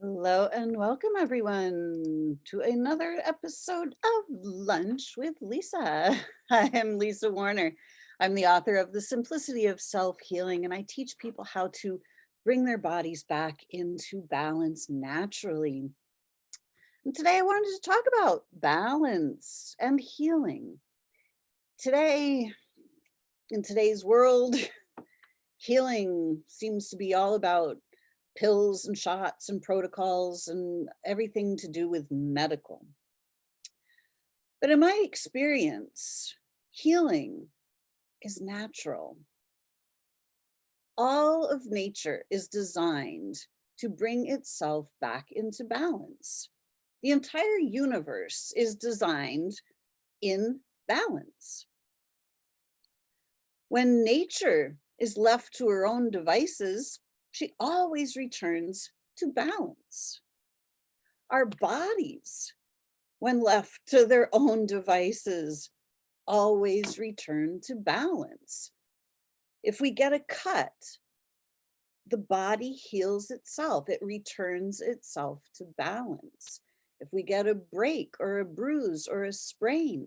Hello and welcome everyone to another episode of Lunch with Lisa. I am Lisa Warner. I'm the author of The Simplicity of Self-Healing, and I teach people how to bring their bodies back into balance naturally. And today I wanted to talk about balance and healing. Today, in today's world, healing seems to be all about pills and shots and protocols and everything to do with medical. But in my experience, healing is natural. All of nature is designed to bring itself back into balance. The entire universe is designed in balance. When nature is left to her own devices, she always returns to balance. Our bodies, when left to their own devices, always return to balance. If we get a cut, the body heals itself. It returns itself to balance. If we get a break or a bruise or a sprain,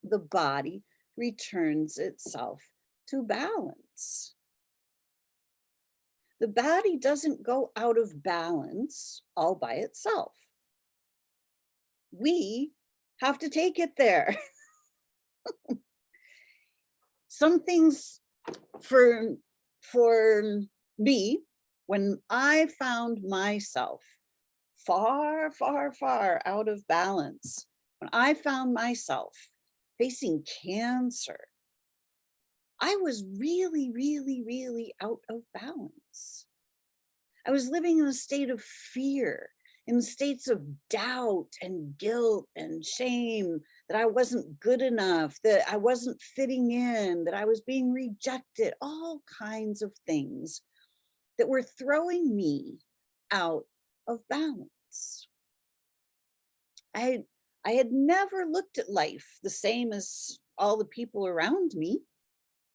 the body returns itself to balance. The body doesn't go out of balance all by itself. We have to take it there. Some things for me, when I found myself far, far, far out of balance, when I found myself facing cancer, I was really, really, really out of balance. I was living in a state of fear, in states of doubt and guilt and shame that I wasn't good enough, that I wasn't fitting in, that I was being rejected, all kinds of things that were throwing me out of balance. I, I had never looked at life the same as all the people around me.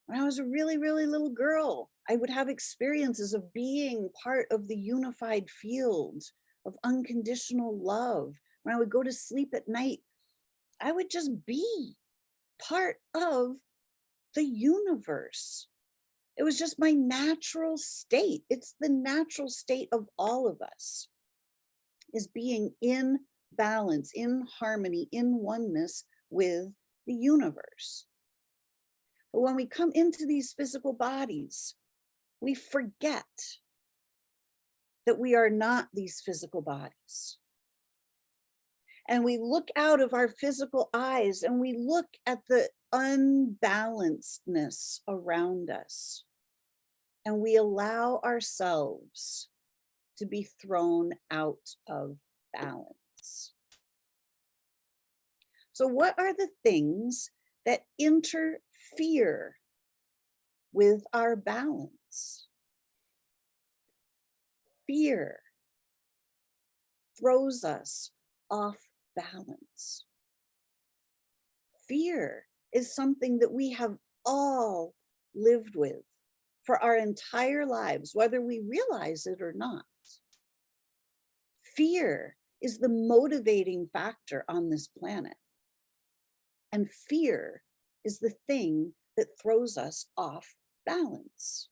When I was a really, really little girl, I would have experiences of being part of the unified field of unconditional love. When I would go to sleep at night, I would just be part of the universe. It was just my natural state. It's the natural state of all of us, is being in balance, in harmony, in oneness with the universe. But when we come into these physical bodies, we forget that we are not these physical bodies. And we look out of our physical eyes and we look at the unbalancedness around us. And we allow ourselves to be thrown out of balance. So, what are the things that interfere with our balance? Fear throws us off balance. Fear is something that we have all lived with for our entire lives, whether we realize it or not. Fear is the motivating factor on this planet. And fear is the thing that throws us off balance.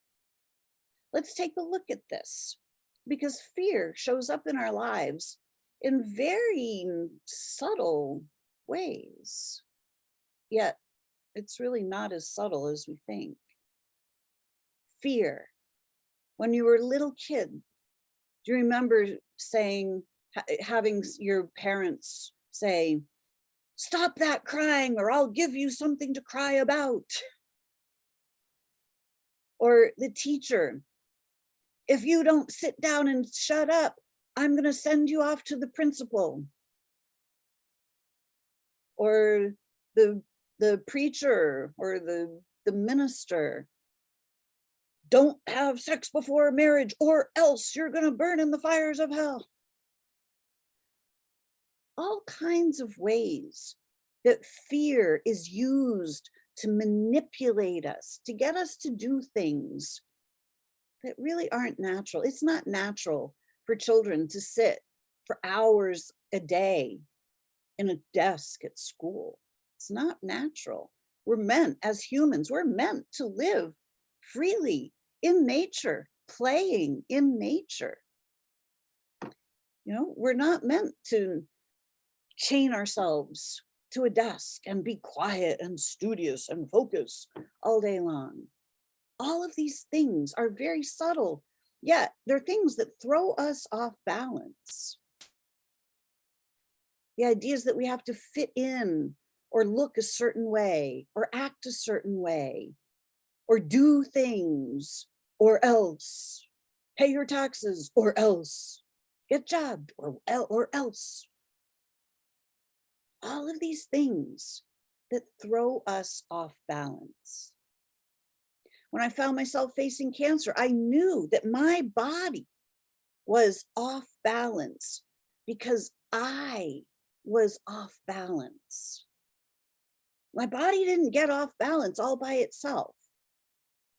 Let's take a look at this, because fear shows up in our lives in very subtle ways, yet it's really not as subtle as we think. Fear. When you were a little kid, do you remember saying, having your parents say, "Stop that crying or I'll give you something to cry about"? Or the teacher, "If you don't sit down and shut up, I'm going to send you off to the principal." Or the preacher or the minister, "Don't have sex before marriage or else you're going to burn in the fires of hell." All kinds of ways that fear is used to manipulate us, to get us to do things that really aren't natural. It's not natural for children to sit for hours a day in a desk at school. It's not natural. We're meant, as humans, we're meant to live freely in nature, playing in nature. You know, we're not meant to chain ourselves to a desk and be quiet and studious and focus all day long. All of these things are very subtle, yet they're things that throw us off balance. The idea is that we have to fit in or look a certain way or act a certain way or do things or else, pay your taxes or else, get jobbed or else. All of these things that throw us off balance. When I found myself facing cancer, I knew that my body was off balance because I was off balance. My body didn't get off balance all by itself.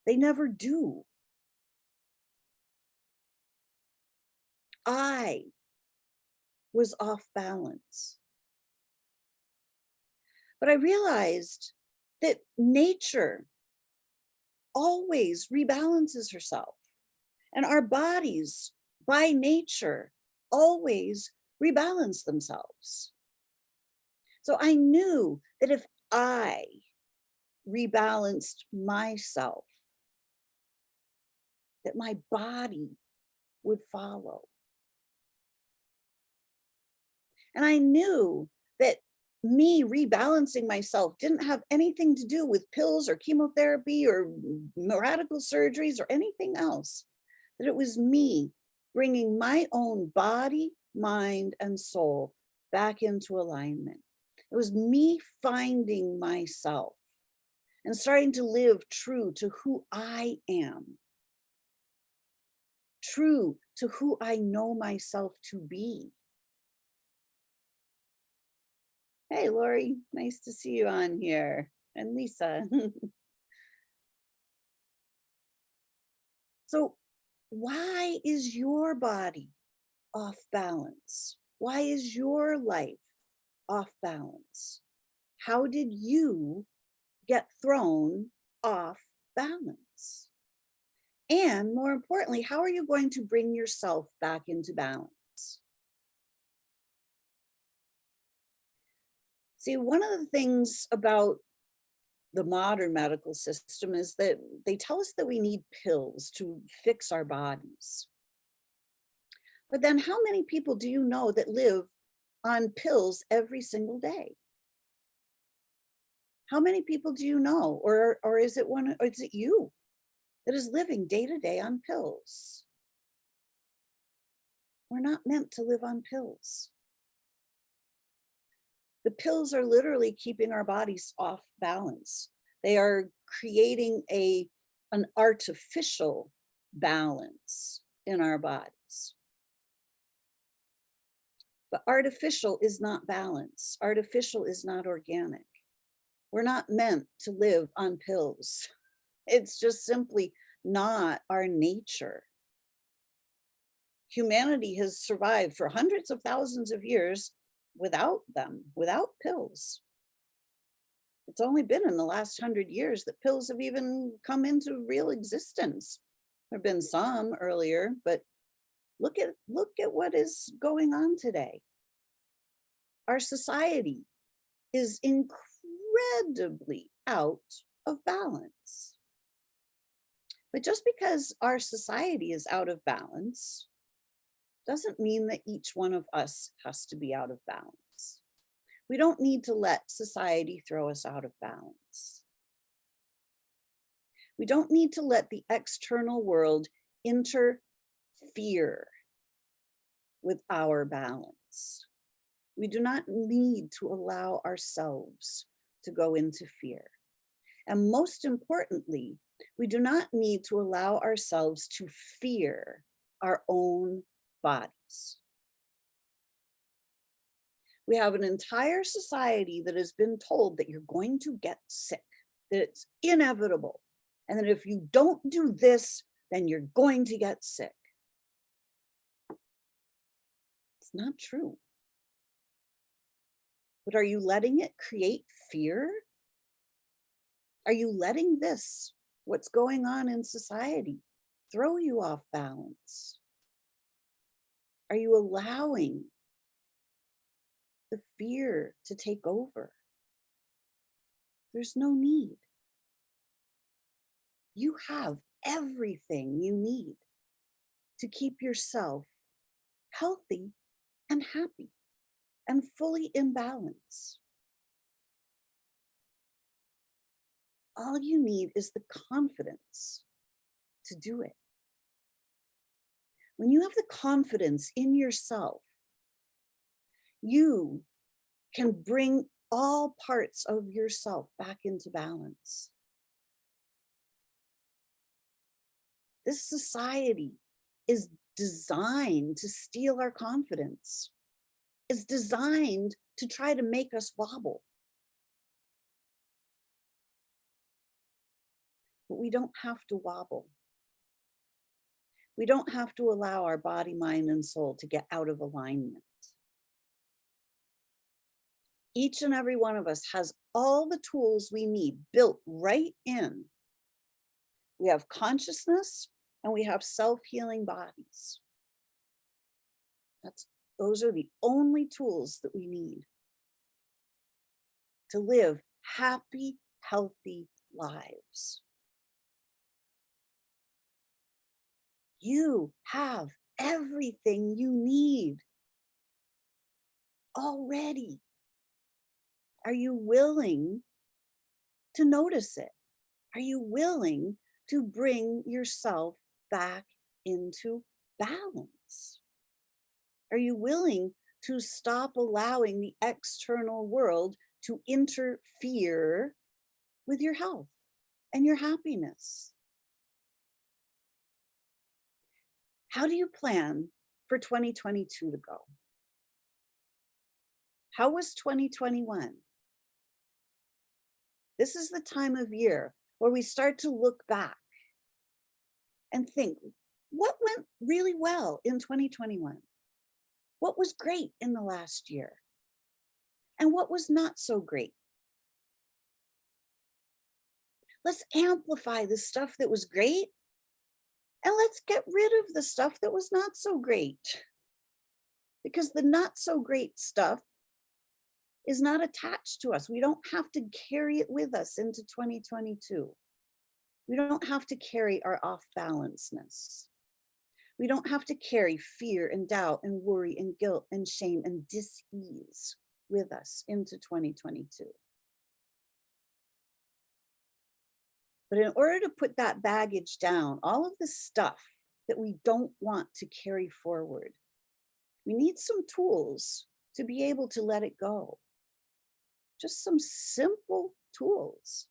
They never do. I was off balance. But I realized that nature always rebalances herself, and our bodies by nature always rebalance themselves. So I knew that if I rebalanced myself, that my body would follow. And I knew that me rebalancing myself didn't have anything to do with pills or chemotherapy or radical surgeries or anything else, that it was me bringing my own body, mind, and soul back into alignment. It was me finding myself and starting to live true to who I am, true to who I know myself to be. Hey, Lori, nice to see you on here. And Lisa. So why is your body off balance? Why is your life off balance? How did you get thrown off balance? And more importantly, how are you going to bring yourself back into balance? See, one of the things about the modern medical system is that they tell us that we need pills to fix our bodies. But then how many people do you know that live on pills every single day? How many people do you know? Or is it you that is living day to day on pills? We're not meant to live on pills. The pills are literally keeping our bodies off balance. They are creating an artificial balance in our bodies. But artificial is not balance. Artificial is not organic. We're not meant to live on pills. It's just simply not our nature. Humanity has survived for hundreds of thousands of years without them, without pills. It's only been in the last 100 years that pills have even come into real existence. There have been some earlier, but look at what is going on today. Our society is incredibly out of balance. But just because our society is out of balance doesn't mean that each one of us has to be out of balance. We don't need to let society throw us out of balance. We don't need to let the external world interfere with our balance. We do not need to allow ourselves to go into fear. And most importantly, we do not need to allow ourselves to fear our own bodies. We have an entire society that has been told that you're going to get sick, that it's inevitable, and that if you don't do this, then you're going to get sick. It's not true. But are you letting it create fear? Are you letting this, what's going on in society, throw you off balance? Are you allowing the fear to take over? There's no need. You have everything you need to keep yourself healthy and happy and fully in balance. All you need is the confidence to do it. When you have the confidence in yourself, you can bring all parts of yourself back into balance. This society is designed to steal our confidence. It's designed to try to make us wobble. But we don't have to wobble. We don't have to allow our body, mind, and soul to get out of alignment. Each and every one of us has all the tools we need built right in. We have consciousness and we have self-healing bodies. Those are the only tools that we need to live happy, healthy lives. You have everything you need already. Are you willing to notice it? Are you willing to bring yourself back into balance? Are you willing to stop allowing the external world to interfere with your health and your happiness? How do you plan for 2022 to go? How was 2021? This is the time of year where we start to look back and think, what went really well in 2021? What was great in the last year? And what was not so great? Let's amplify the stuff that was great, and let's get rid of the stuff that was not so great. Because the not so great stuff is not attached to us. We don't have to carry it with us into 2022. We don't have to carry our off-balanceness. We don't have to carry fear and doubt and worry and guilt and shame and dis-ease with us into 2022. But in order to put that baggage down, all of the stuff that we don't want to carry forward, we need some tools to be able to let it go. Just some simple tools.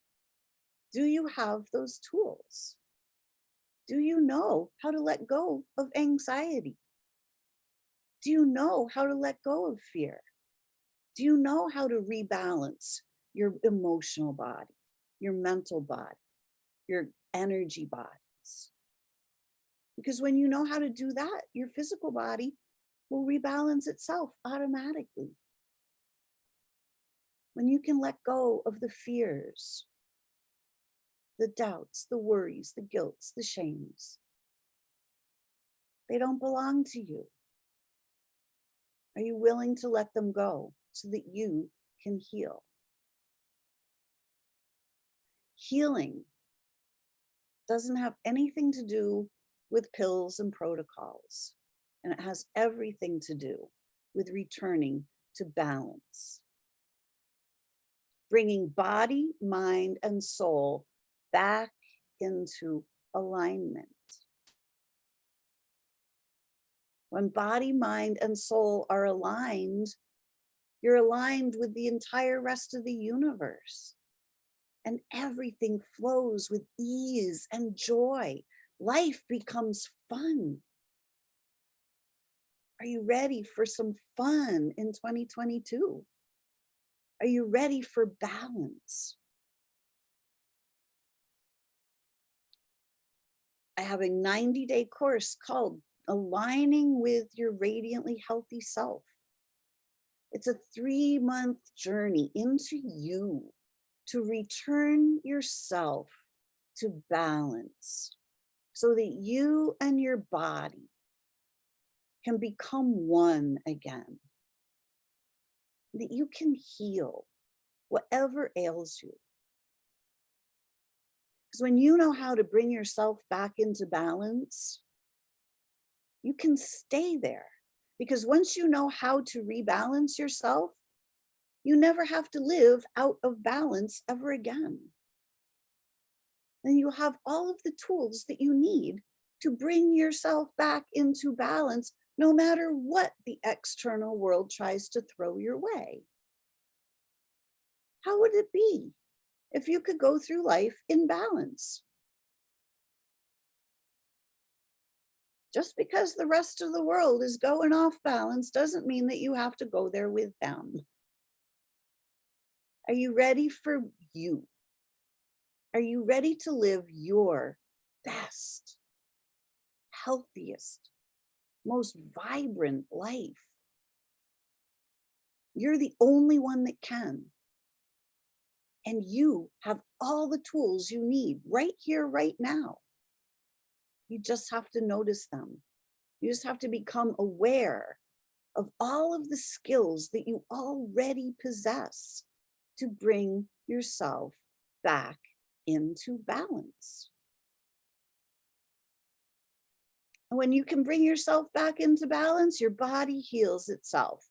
Do you have those tools? Do you know how to let go of anxiety? Do you know how to let go of fear? Do you know how to rebalance your emotional body, your mental body, your energy bodies? Because when you know how to do that, your physical body will rebalance itself automatically. When you can let go of the fears, the doubts, the worries, the guilts, the shames, they don't belong to you. Are you willing to let them go so that you can heal? Healing doesn't have anything to do with pills and protocols, and it has everything to do with returning to balance. Bringing body, mind, and soul back into alignment. When body, mind, and soul are aligned, you're aligned with the entire rest of the universe. And everything flows with ease and joy. Life becomes fun. Are you ready for some fun in 2022? Are you ready for balance? I have a 90-day course called aligning with your radiantly healthy self. It's a 3-month journey into you to return yourself to balance so that you and your body can become one again, that you can heal whatever ails you. Because when you know how to bring yourself back into balance, you can stay there. Because once you know how to rebalance yourself, you never have to live out of balance ever again. Then you have all of the tools that you need to bring yourself back into balance, no matter what the external world tries to throw your way. How would it be if you could go through life in balance? Just because the rest of the world is going off balance doesn't mean that you have to go there with them. Are you ready for you? Are you ready to live your best, healthiest, most vibrant life? You're the only one that can. And you have all the tools you need right here, right now. You just have to notice them. You just have to become aware of all of the skills that you already possess to bring yourself back into balance. And when you can bring yourself back into balance, your body heals itself.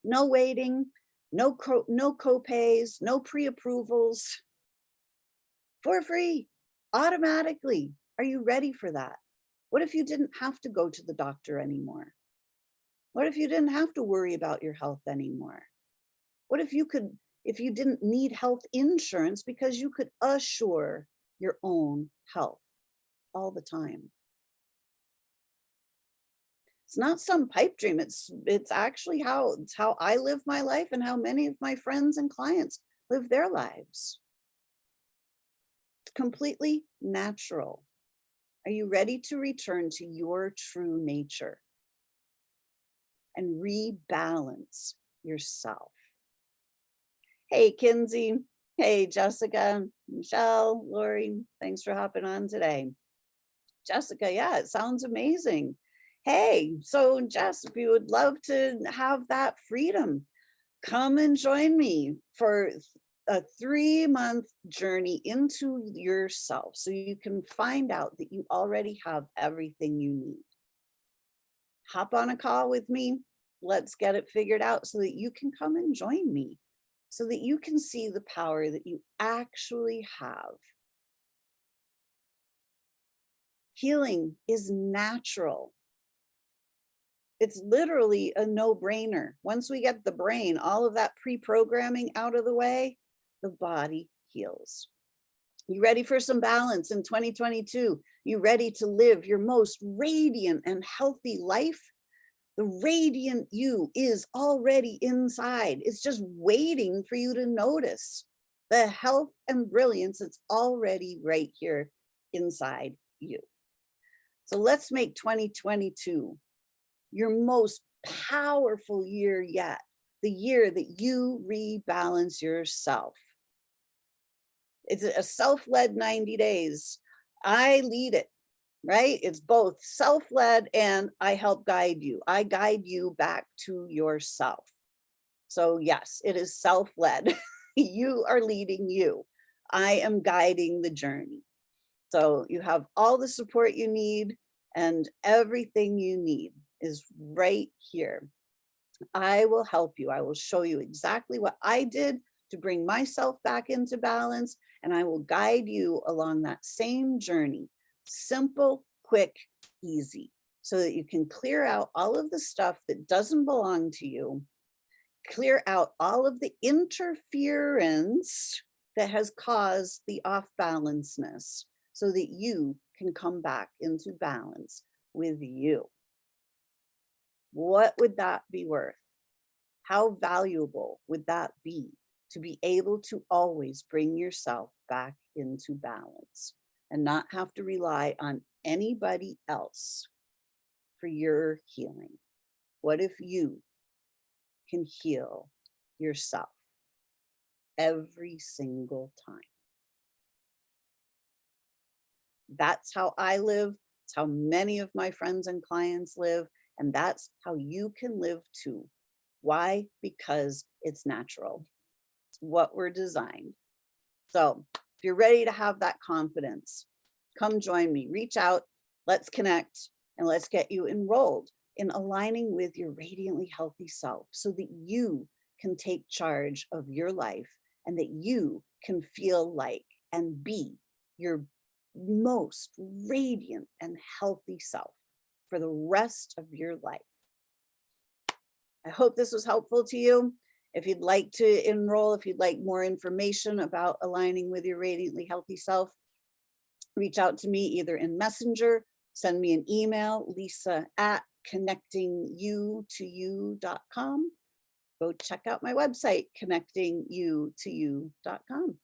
No waiting, no co-pays, no pre-approvals, for free, automatically. Are you ready for that? What if you didn't have to go to the doctor anymore? What if you didn't have to worry about your health anymore? What if you didn't need health insurance because you could assure your own health all the time? It's not some pipe dream. It's actually how I live my life and how many of my friends and clients live their lives. It's completely natural. Are you ready to return to your true nature and rebalance yourself? Hey, Kinsey. Hey, Jessica, Michelle, Lori, thanks for hopping on today. Jessica, yeah, it sounds amazing. Hey, so Jess, if you would love to have that freedom, come and join me for a 3-month journey into yourself so you can find out that you already have everything you need. Hop on a call with me. Let's get it figured out so that you can come and join me, so that you can see the power that you actually have. Healing is natural. It's literally a no-brainer. Once we get the brain, all of that pre-programming out of the way, the body heals. You ready for some balance in 2022? You ready to live your most radiant and healthy life? The radiant you is already inside. It's just waiting for you to notice the health and brilliance that's already right here inside you. So let's make 2022 your most powerful year yet, the year that you rebalance yourself. It's a self-led 90 days. I lead it, right? It's both self-led and I help guide you. I guide you back to yourself. So yes, it is self-led. You are leading you. I am guiding the journey. So you have all the support you need and everything you need is right here. I will help you. I will show you exactly what I did to bring myself back into balance, and I will guide you along that same journey. Simple, quick, easy, so that you can clear out all of the stuff that doesn't belong to you, clear out all of the interference that has caused the off-balanceness, so that you can come back into balance with you. What would that be worth? How valuable would that be to be able to always bring yourself back into balance and not have to rely on anybody else for your healing? What if you can heal yourself every single time? That's how I live. It's how many of my friends and clients live. And that's how you can live too. Why? Because it's natural. It's what we're designed. So if you're ready to have that confidence, come join me. Reach out, let's connect, and let's get you enrolled in aligning with your radiantly healthy self so that you can take charge of your life and that you can feel like and be your most radiant and healthy self for the rest of your life. I hope this was helpful to you. If you'd like to enroll, if you'd like more information about aligning with your radiantly healthy self, reach out to me either in Messenger, send me an email, lisa@connectingyoutoyou.com. Go check out my website, connectingyoutoyou.com.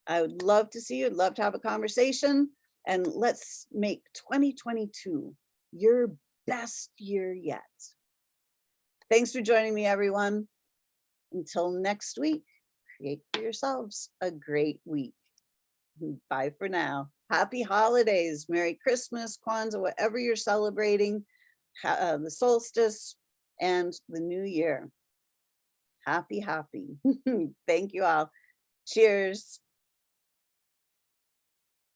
I would love to see you. I'd love to have a conversation. And let's make 2022 your best year yet. Thanks for joining me, everyone. Until next week, create for yourselves a great week. Bye for now. Happy holidays. Merry Christmas, Kwanzaa, whatever you're celebrating, the solstice and the new year. Happy. Thank you all. Cheers.